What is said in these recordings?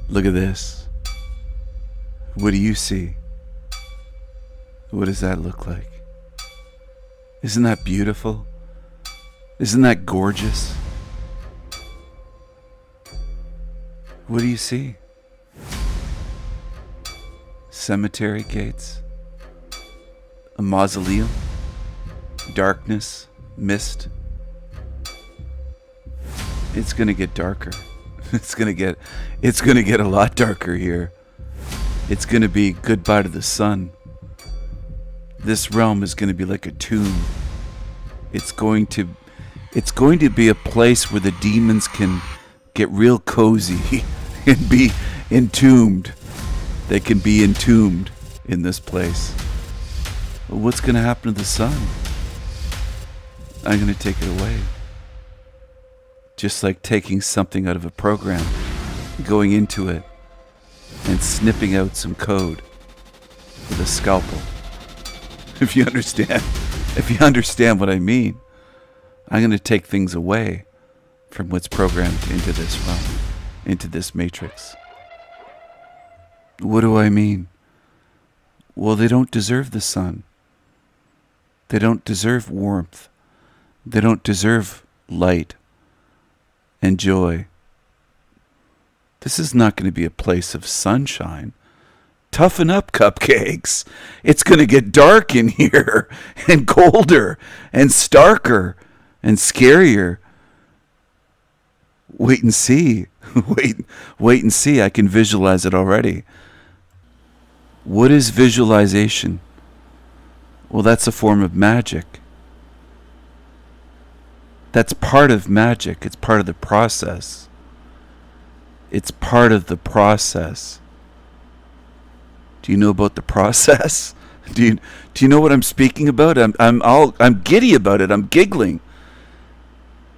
Look at this. What do you see? What does that look like? Isn't that beautiful? Isn't that gorgeous? What do you see? Cemetery gates? A mausoleum? Darkness? Mist? It's gonna get darker. It's gonna get a lot darker here. It's gonna be goodbye to the sun. This realm is gonna be like a tomb. It's going to be a place where the demons can get real cozy and be entombed. They can be entombed in this place. Well, what's going to happen to the sun? I'm going to take it away. Just like taking something out of a program, going into it, and snipping out some code with a scalpel. If you understand what I mean, I'm going to take things away from what's programmed into this realm, into this matrix. What do I mean? Well, they don't deserve the sun. They don't deserve warmth. They don't deserve light and joy. This is not going to be a place of sunshine. Toughen up, cupcakes. It's going to get dark in here, and colder, and starker, and scarier. Wait and see. Wait and see. I can visualize it already. What is visualization? Well, that's a form of magic. That's part of magic. It's part of the process. It's part of the process. Do you know about the process? Do you know what I'm speaking about? I'm giddy about it. I'm giggling.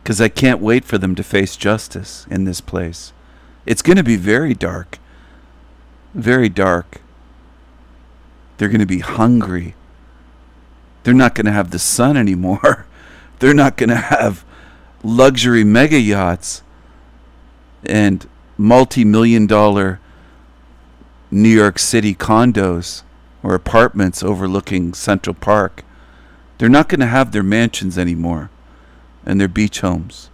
Because I can't wait for them to face justice in this place. It's going to be very dark. Very dark. They're going to be hungry. They're not going to have the sun anymore. They're not going to have luxury mega yachts and multi-million-dollar New York City condos or apartments overlooking Central Park. They're not going to have their mansions anymore and their beach homes.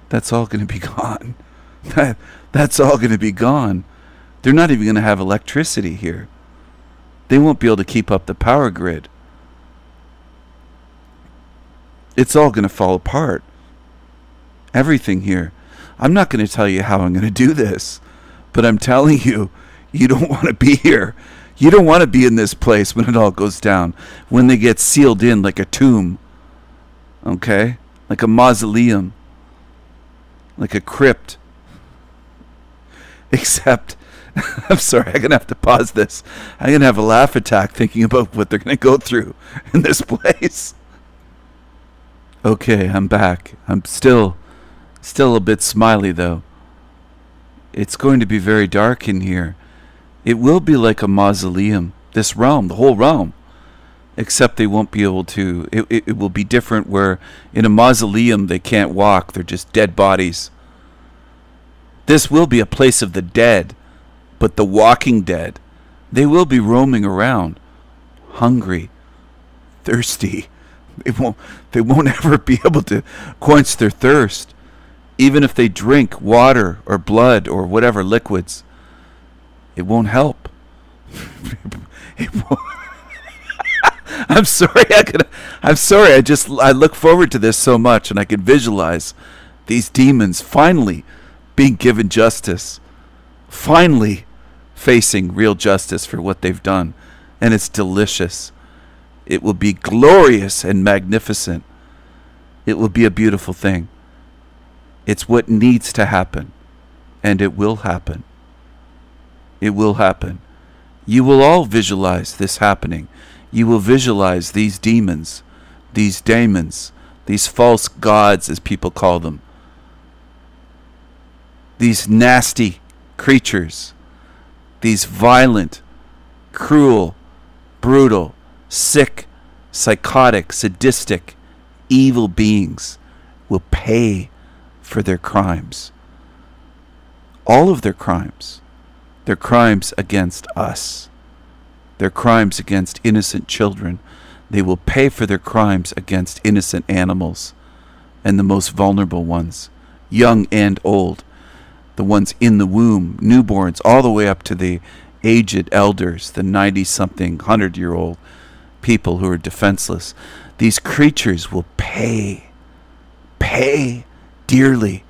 That's all going to be gone. That's all going to be gone. They're not even going to have electricity here. They won't be able to keep up the power grid. It's all going to fall apart. Everything here. I'm not going to tell you how I'm going to do this, but I'm telling you, you don't want to be here. You don't want to be in this place when it all goes down, when they get sealed in like a tomb, okay? Like a mausoleum, like a crypt. Except, I'm sorry, I'm going to have to pause this. I'm going to have a laugh attack thinking about what they're going to go through in this place. Okay, I'm back. I'm still a bit smiley though. It's going to be very dark in here. It will be like a mausoleum. This realm, the whole realm. Except they won't be able to. It will be different where in a mausoleum they can't walk. They're just dead bodies. This will be a place of the dead. But the walking dead, they will be roaming around. Hungry. Thirsty. They won't ever be able to quench their thirst. Even if they drink water or blood or whatever liquids, it won't help. It won't. I'm sorry. I look forward to this so much, and I can visualize these demons finally being given justice, finally facing real justice for what they've done, and it's delicious. It will be glorious and magnificent. It will be a beautiful thing. It's what needs to happen, and it will happen. It will happen. You will all visualize this happening. You will visualize these demons, these daemons, these false gods, as people call them, these nasty creatures, these violent, cruel, brutal, sick, psychotic, sadistic, evil beings will pay for their crimes. All of their crimes against us, their crimes against innocent children. They will pay for their crimes against innocent animals and the most vulnerable ones, young and old, the ones in the womb, newborns, all the way up to the aged elders, the 90-something, 100-year-old people who are defenseless. These creatures will pay dearly,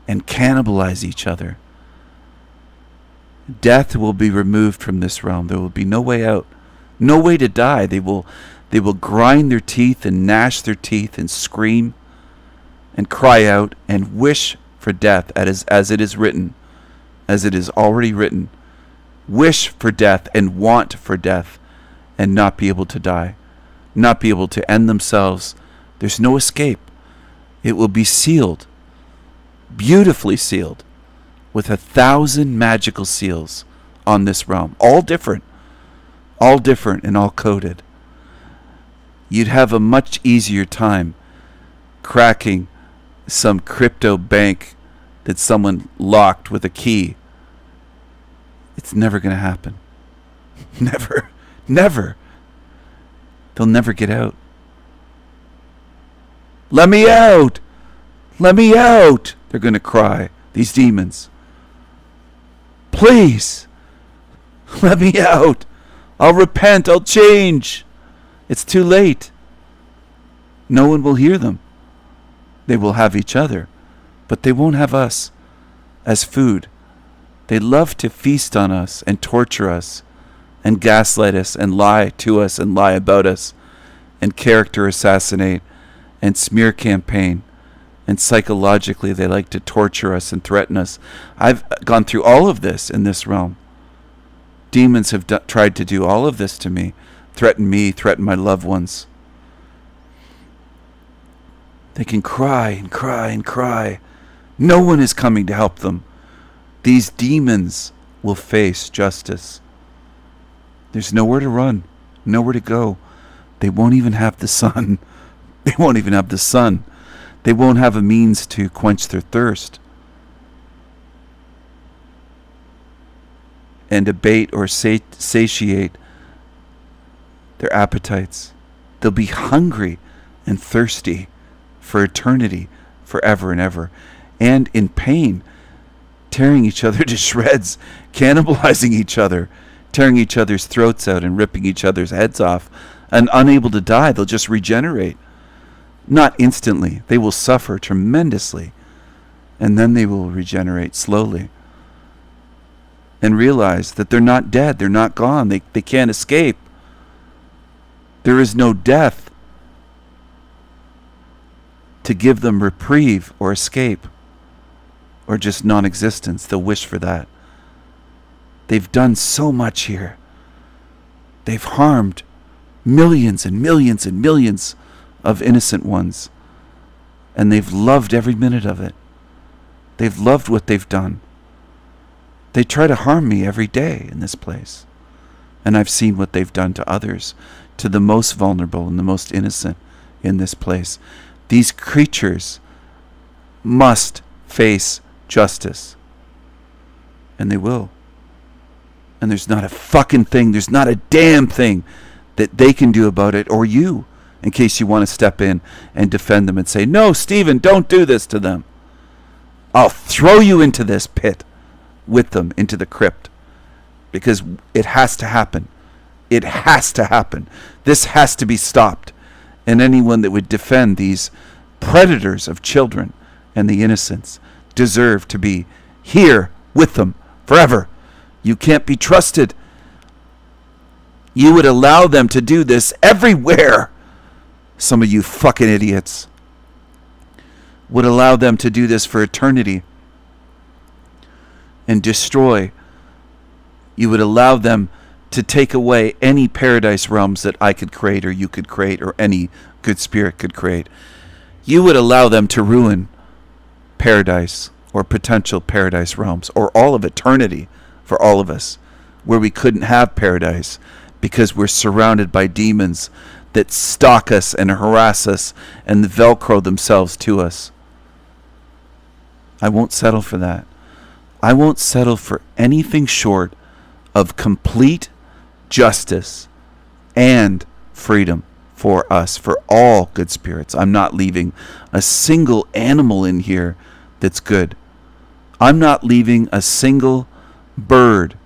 and cannibalize each other. Death will be removed from this realm. There will be no way out, no way to die. They will grind their teeth and gnash their teeth and scream and cry out and wish for death, as it is written, as it is already written. Wish for death and want for death and not be able to die, not be able to end themselves. There's no escape. It will be sealed, beautifully sealed, with 1,000 magical seals on this realm, all different and all coded. You'd have a much easier time cracking some crypto bank that someone locked with a key. It's never going to happen. Never. They'll never get out. Let me out! Let me out! They're going to cry, these demons. Please, let me out. I'll repent. I'll change. It's too late. No one will hear them. They will have each other, but they won't have us as food. They love to feast on us and torture us and gaslight us and lie to us and lie about us and character assassinate and smear campaign. And psychologically, they like to torture us and threaten us. I've gone through all of this in this realm. Demons have tried to do all of this to me, threaten my loved ones. They can cry and cry and cry. No one is coming to help them. These demons will face justice. There's nowhere to run, nowhere to go. They won't even have the sun. They won't even have the sun. They won't have a means to quench their thirst and abate or satiate their appetites. They'll be hungry and thirsty for eternity, forever and ever, and in pain, tearing each other to shreds, cannibalizing each other, tearing each other's throats out and ripping each other's heads off, and unable to die. They'll just regenerate. Not instantly. They will suffer tremendously, and then they will regenerate slowly and realize that they're not dead. They're not gone. They can't escape. There is no death to give them reprieve or escape or just non-existence. They'll wish for that. They've done so much here. They've harmed millions and millions and millions of innocent ones, and they've loved every minute of it. They've loved what they've done. They try to harm me every day in this place, and I've seen what they've done to others, to the most vulnerable and the most innocent in this place. These creatures must face justice, and they will. And there's not a fucking thing, there's not a damn thing that they can do about it, or you, in case you want to step in and defend them and say, no, Stephen, don't do this to them. I'll throw you into this pit with them, into the crypt, because it has to happen. It has to happen. This has to be stopped. And anyone that would defend these predators of children and the innocents deserve to be here with them forever. You can't be trusted. You would allow them to do this everywhere. Some of you fucking idiots would allow them to do this for eternity and destroy. You would allow them to take away any paradise realms that I could create or you could create or any good spirit could create. You would allow them to ruin paradise or potential paradise realms or all of eternity for all of us where we couldn't have paradise because we're surrounded by demons that stalk us and harass us and velcro themselves to us. I won't settle for that. I won't settle for anything short of complete justice and freedom for us, for all good spirits. I'm not leaving a single animal in here that's good. I'm not leaving a single bird,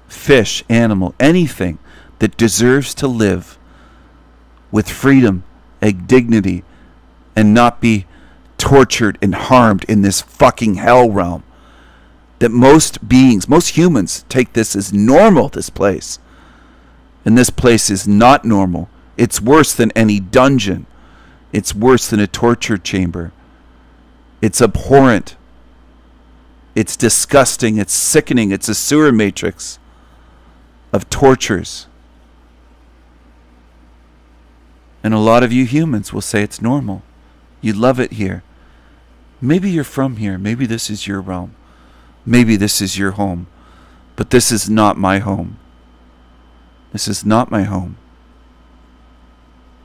fish, animal, anything that deserves to live with freedom and dignity and not be tortured and harmed in this fucking hell realm. That most beings, most humans take this as normal, this place. And this place is not normal. It's worse than any dungeon. It's worse than a torture chamber. It's abhorrent. It's disgusting. It's sickening. It's a sewer matrix of tortures. And a lot of you humans will say it's normal. You love it here. Maybe you're from here. Maybe this is your realm. Maybe this is your home. But this is not my home. This is not my home.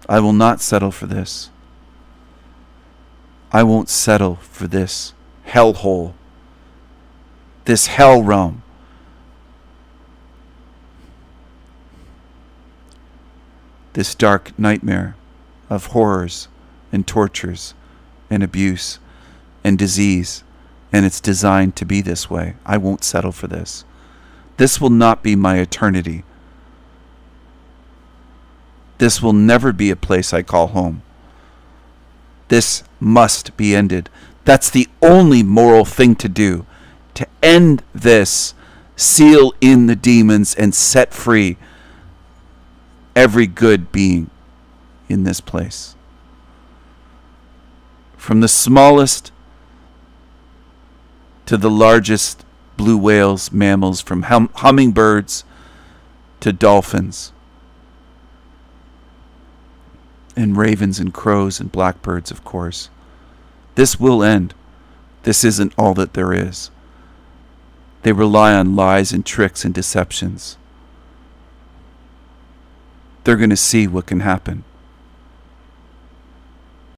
I will not settle for this. I won't settle for this hellhole. This hell realm. This dark nightmare of horrors and tortures and abuse and disease. And it's designed to be this way. I won't settle for this. This will not be my eternity. This will never be a place I call home. This must be ended. That's the only moral thing to do. To end this, seal in the demons, and set free every good being in this place. From the smallest to the largest blue whales, mammals, from hummingbirds to dolphins and ravens and crows and blackbirds, of course. This will end. This isn't all that there is. They rely on lies and tricks and deceptions. They're going to see what can happen.